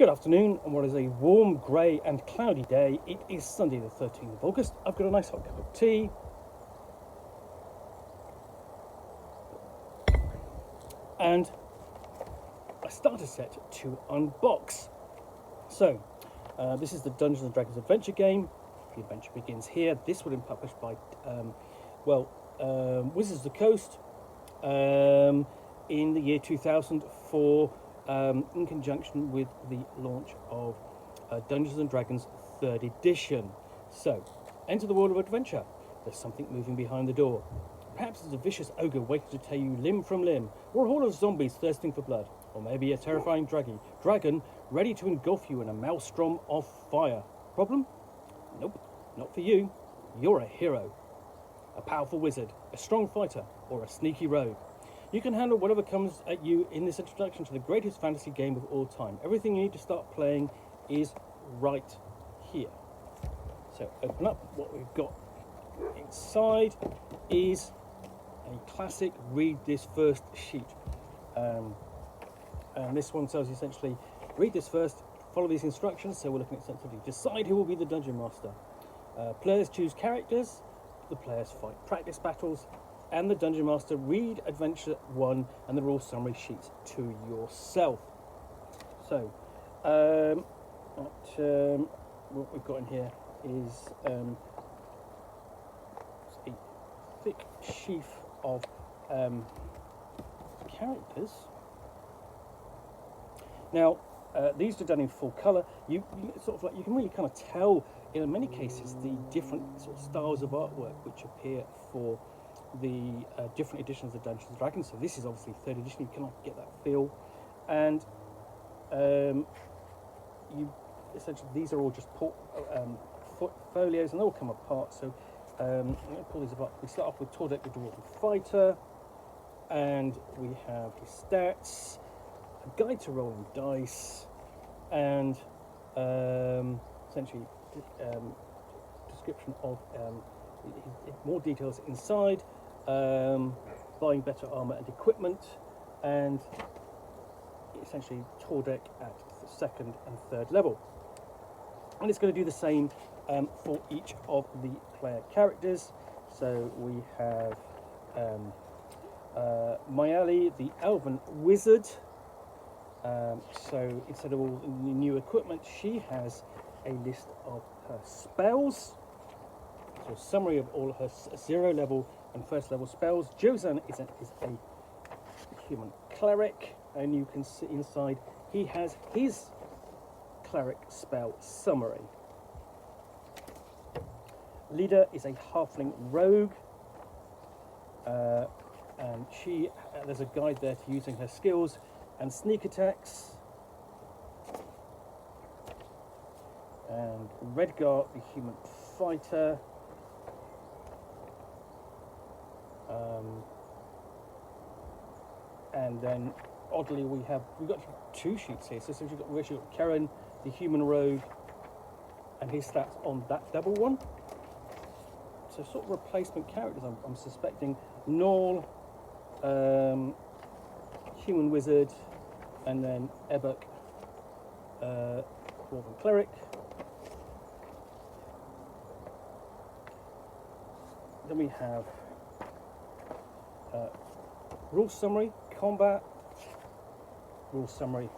Good afternoon, and what is a warm, grey and cloudy day. It is Sunday the 13th of August. I've got a nice hot cup of tea. And a starter set to unbox. So, this is the Dungeons & Dragons adventure game. The adventure begins here. This would have been published by, Wizards of the Coast in the year 2004. In conjunction with the launch of Dungeons & Dragons 3rd edition. So, enter the world of adventure. There's something moving behind the door. Perhaps it's a vicious ogre waiting to tear you limb from limb, or a horde of zombies thirsting for blood, or maybe a terrifying dragon ready to engulf you in a maelstrom of fire. Problem? Nope, not for you. You're a hero. A powerful wizard, a strong fighter, or a sneaky rogue. You can handle whatever comes at you in this introduction to the greatest fantasy game of all time. Everything you need to start playing is right here. So open up. What we've got inside is a classic read this first sheet. And this one tells you essentially, read this first, follow these instructions. So we're looking at essentially decide who will be the dungeon master. Players choose characters, the players fight practice battles, and the Dungeon Master read Adventure 1 and the rule summary sheets to yourself. So, what we've got in here is a thick sheaf of characters. Now, these are done in full colour. You can really kind of tell in many cases the different sort of styles of artwork which appear for the different editions of Dungeons & Dragons. So this is obviously 3rd edition, you cannot get that feel. And essentially these are all just folios, and they all come apart. So I'm going to pull these apart. We start off with Tordek the Dwarven Fighter, and we have his stats, a guide to rolling dice, and essentially description of more details inside, buying better armour and equipment, and essentially Tordek at the 2nd and 3rd level. And it's going to do the same for each of the player characters. So we have Mayali, the Elven Wizard. So instead of all the new equipment, she has a list of her spells. So a summary of all her 0 level and 1st level spells. Jozan is a human cleric, and you can see inside he has his cleric spell summary. Lida is a halfling rogue, and there's a guide there to using her skills and sneak attacks. And Redgar, the human fighter. And then oddly we've got 2 sheets here. So we've got Karen, the human rogue, and his stats on that double one. So sort of replacement characters, I'm suspecting. Norl, human wizard, and then Ebuk, dwarven cleric. Then we have rule summary, combat, rule summary,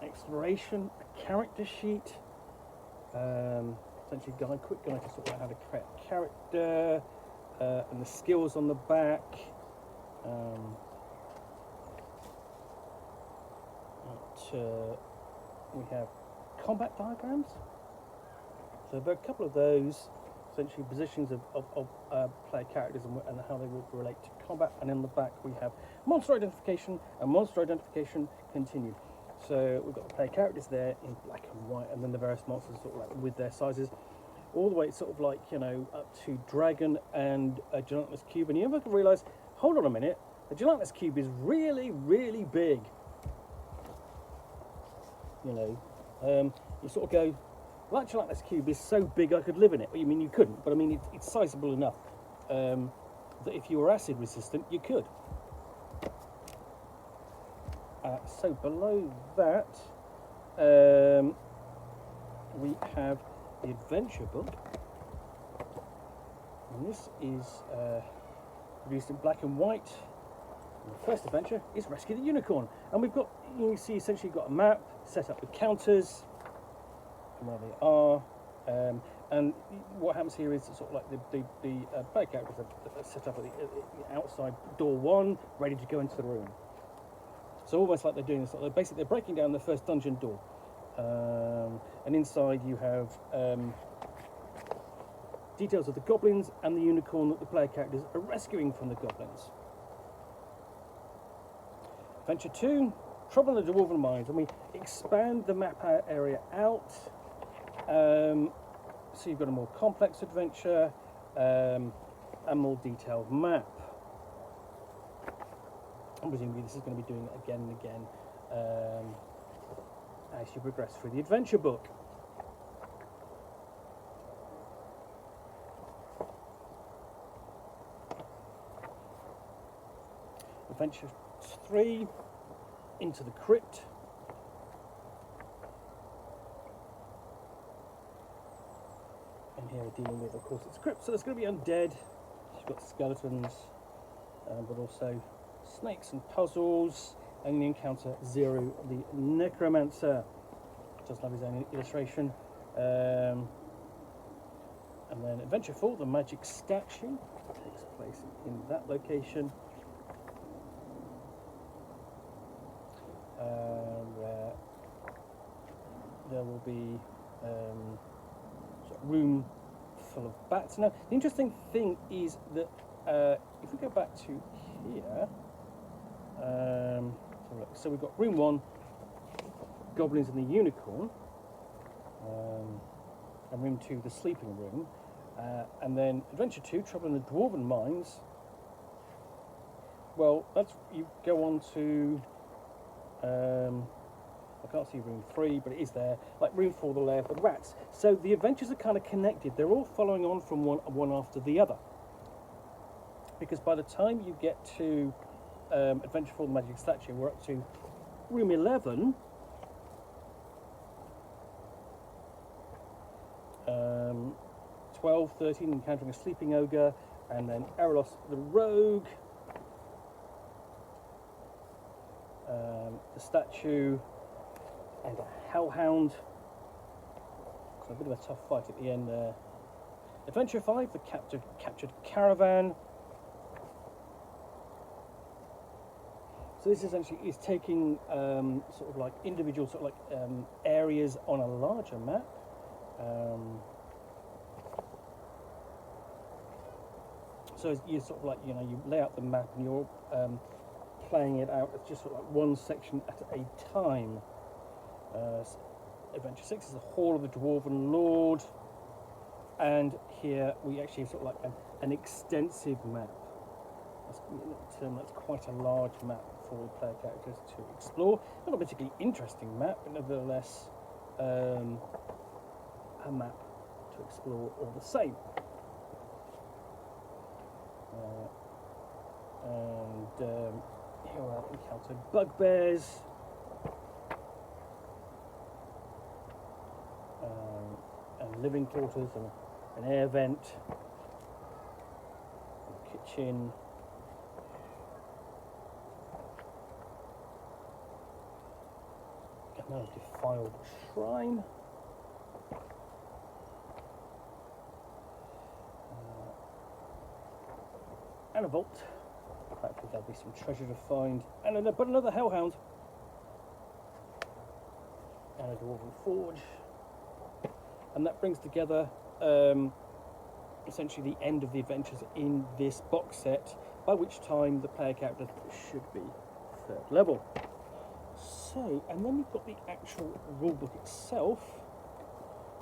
exploration, a character sheet, essentially quick guide to sort of how to create a character, and the skills on the back. We have combat diagrams. So there are a couple of those, essentially positions of player characters and how they will relate to combat. And in the back we have monster identification and monster identification continued. So we've got the player characters there in black and white, and then the various monsters sort of like with their sizes, all the way sort of like, up to dragon and a gelatinous cube. And you ever realise, hold on a minute, a gelatinous cube is really, really big. You sort of go, well, that gelatinous cube is so big I could live in it. Well, you mean you couldn't, but I mean it's sizable enough that if you were acid resistant, you could. So below that we have the adventure book, and this is produced in black and white. And the first adventure is Rescue the Unicorn, and we've got, you see, essentially got a map set up with counters and where they are. And what happens here is sort of like the player characters are set up at the outside door 1, ready to go into the room. So almost like they're doing this, basically they're breaking down the first dungeon door. And inside you have details of the goblins and the unicorn that the player characters are rescuing from the goblins. Adventure 2, Trouble in the Dwarven Mines, and we expand the map area out. So you've got a more complex adventure, a more detailed map. And presumably this is going to be doing it again and again as you progress through the adventure book. Adventure 3, Into the Crypt. And here we're dealing with, of course, it's crypt, so there's going to be undead. You've got skeletons, but also snakes and puzzles. And you encounter Zero, the necromancer. Just love his own illustration. And then Adventure 4, the magic statue, takes place in that location. Where there will be sort of room full of bats. Now, the interesting thing is that if we go back to here, so we've got room 1, goblins and the unicorn, and room 2, the sleeping room, and then Adventure 2, Trouble in the Dwarven Mines. Well, that's, you go on to, I can't see room 3, but it is there, like room 4, the lair for the rats. So the adventures are kind of connected. They're all following on from one after the other. Because by the time you get to Adventure 4, the magic statue, we're up to room 11. 12, 13, encountering a sleeping ogre, and then Erelos the rogue, the statue, and a hellhound. So a bit of a tough fight at the end there. Adventure 5, the captured caravan. So this essentially is taking sort of like individual sort of like areas on a larger map. So you sort of like, you know, you lay out the map and you're playing it out as just sort of like one section at a time. Adventure 6 is the Hall of the Dwarven Lord, and here we actually have sort of like an extensive map. That's quite a large map for the player characters to explore. Not a particularly interesting map, but nevertheless a map to explore all the same. Here we'll encounter bugbears, and living quarters, and an air vent, a kitchen, another defiled shrine, and a vault. Hopefully there'll be some treasure to find, and another hellhound, and a dwarven forge. And that brings together essentially the end of the adventures in this box set, by which time the player character should be 3rd level. So, and then we've got the actual rulebook itself.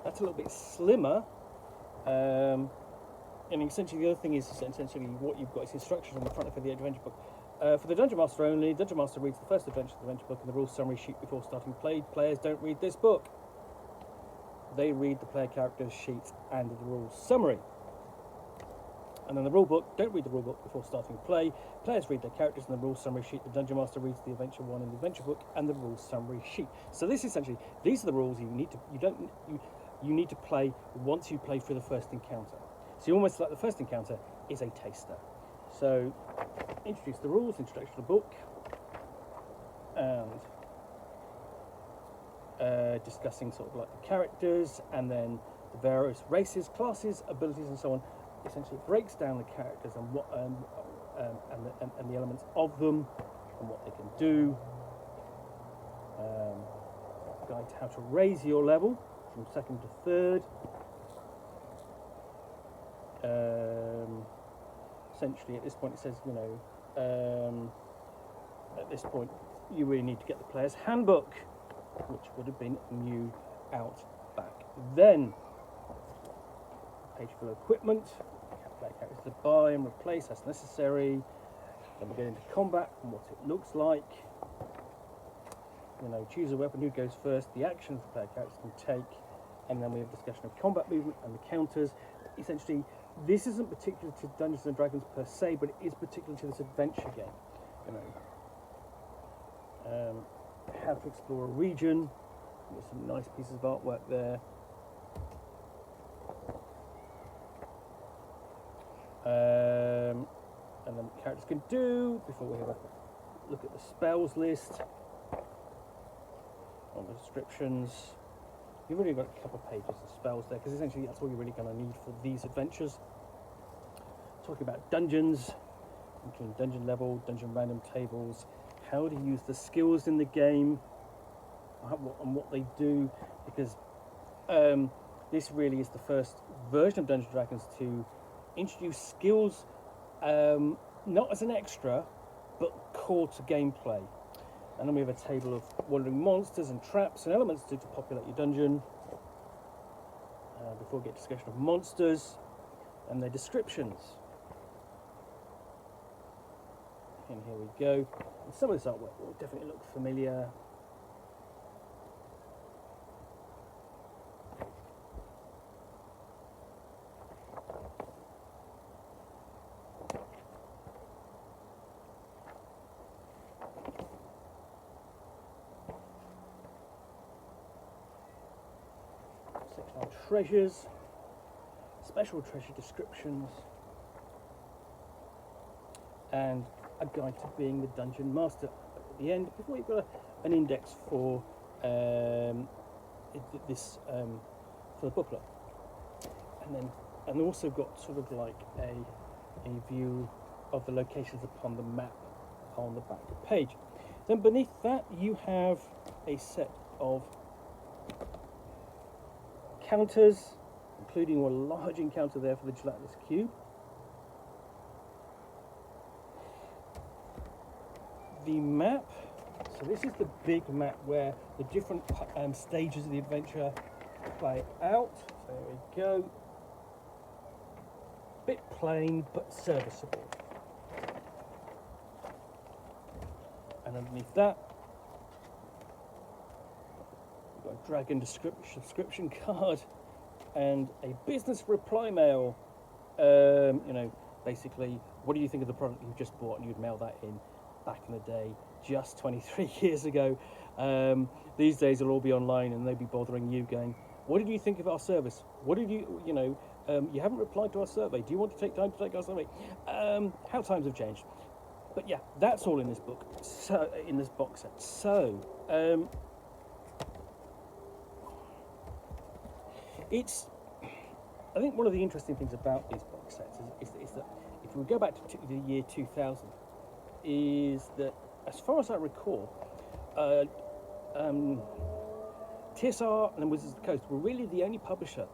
That's a little bit slimmer. And essentially the other thing is essentially what you've got is instructions on the front of the adventure book. For the Dungeon Master only, Dungeon Master reads the first adventure of the adventure book and the rules summary sheet before starting play. Players don't read this book. They read the player character's sheets and the rules summary. And then the rulebook, don't read the rulebook before starting play. Players read their characters and the rule summary sheet. The Dungeon Master reads the Adventure 1 in the Adventure book and the rule summary sheet. So this essentially, these are the rules you need to play once you play through the first encounter. So you almost like the first encounter is a taster. So introduce the rules, introduction to the book, and discussing sort of like the characters and then the various races, classes, abilities, and so on. Essentially, it breaks down the characters and what and the elements of them and what they can do. Guide to how to raise your level from 2nd to 3rd. Essentially, at this point, it says, at this point, you really need to get the player's handbook, which would have been new out back then. Page full of equipment, characters to buy and replace as necessary. Then we get into combat and what it looks like. Choose a weapon, who goes first, the actions the player characters can take, and then we have discussion of combat movement and the counters. Essentially, this isn't particular to Dungeons and Dragons per se, but it is particular to this adventure game. How to explore a region. There's some nice pieces of artwork there. And then what characters can do before we have a look at the spells list. On the descriptions. You've already got a couple of pages of spells there, because essentially that's all you're really going to need for these adventures. Talking about dungeons, including dungeon level, dungeon random tables, how to use the skills in the game, and what they do, because this really is the first version of Dungeons and Dragons to introduce skills, not as an extra, but core to gameplay. And then we have a table of wandering monsters and traps and elements to populate your dungeon. Before we get discussion of monsters and their descriptions. And here we go. And some of this artwork will definitely look familiar. Section on treasures, special treasure descriptions, and a guide to being the Dungeon Master. At the end, before you've got an index for this for the booklet, and also got sort of like a view of the locations upon the map on the back page. Then beneath that you have a set of counters, including a large encounter there for the gelatinous cube. The map, so this is the big map where the different stages of the adventure play out. So there we go. Bit plain but serviceable. And underneath that, we've got a dragon subscription card and a business reply mail. Basically, what do you think of the product you just bought, and you'd mail that in back in the day, just 23 years ago. These days it'll all be online, and they'll be bothering you going, what did you think of our service? What did you haven't replied to our survey. Do you want to take time to take our survey? How times have changed. But yeah, that's all in this book, so in this box set. So I think one of the interesting things about these box sets is that if we go back to the year 2000, is that as far as I recall, TSR and Wizards of the Coast were really the only publisher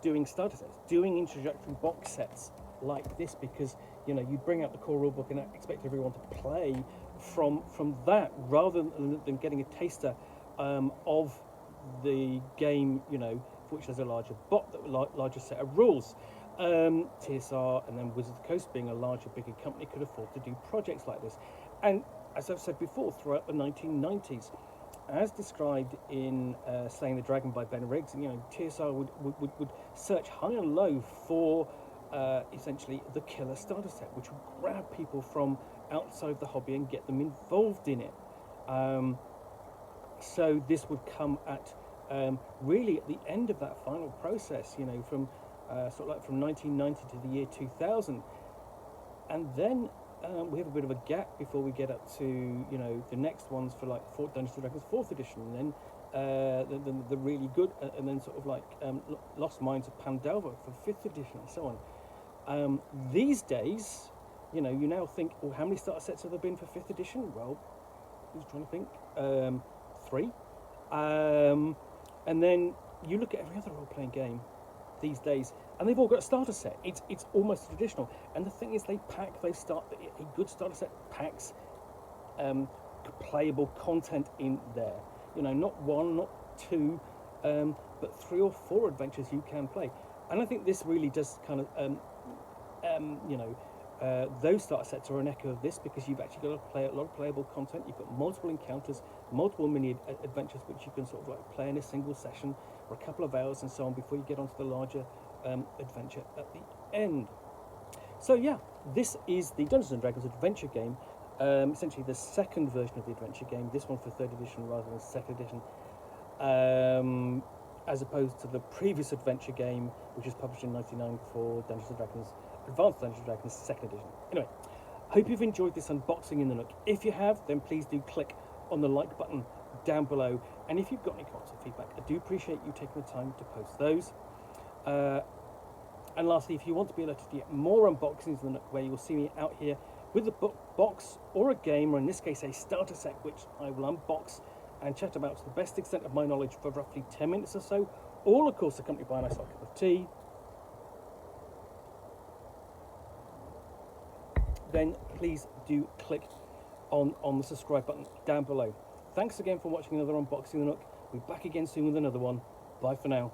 doing starter sets, doing introductory box sets like this, because you bring out the core rulebook and expect everyone to play from that, rather than getting a taster of the game, for which there's a larger set of rules. TSR and then Wizards of the Coast, being a larger, bigger company, could afford to do projects like this. And as I've said before, throughout the 1990s, as described in Slaying the Dragon by Ben Riggs, TSR would search high and low for essentially the killer starter set, which will grab people from outside of the hobby and get them involved in it. So this would come at really at the end of that final process, you know, from sort of like from 1990 to the year 2000, and then we have a bit of a gap before we get up to, you know, the next ones for like Dungeons and Dragons 4th edition, and then the really good, and then sort of like Lost Mines of Pandelver for 5th edition, and so on. These days, you know, you now think, well, how many starter sets have there been for 5th edition? Well, who's trying to think? 3. And then you look at every other role-playing game these days, and they've all got a starter set. It's almost traditional. And the thing is, a good starter set packs playable content in there. You know, not 1, not 2, but 3 or 4 adventures you can play. And I think this really does kind of, you know, those starter sets are an echo of this, because you've actually got to play a lot of playable content. You've got multiple encounters, multiple mini adventures, which you can sort of like play in a single session for a couple of hours and so on before you get onto the larger adventure at the end. So yeah, this is the Dungeons and Dragons adventure game, essentially the second version of the adventure game. This one for 3rd edition rather than 2nd edition, as opposed to the previous adventure game, which was published in '99 for Dungeons and Dragons Advanced Dungeons and Dragons 2nd edition. Anyway, hope you've enjoyed this unboxing in the Nook. If you have, then please do click on the like button down below. And if you've got any comments or feedback, I do appreciate you taking the time to post those. And lastly, if you want to be alerted to get more unboxings in the Nook, where you will see me out here with a box or a game, or in this case a starter set, which I will unbox and chat about to the best extent of my knowledge for roughly 10 minutes or so, all of course accompanied by a nice hot cup of tea, then please do click on the subscribe button down below. Thanks again for watching another unboxing of the Nook. We'll be back again soon with another one. Bye for now.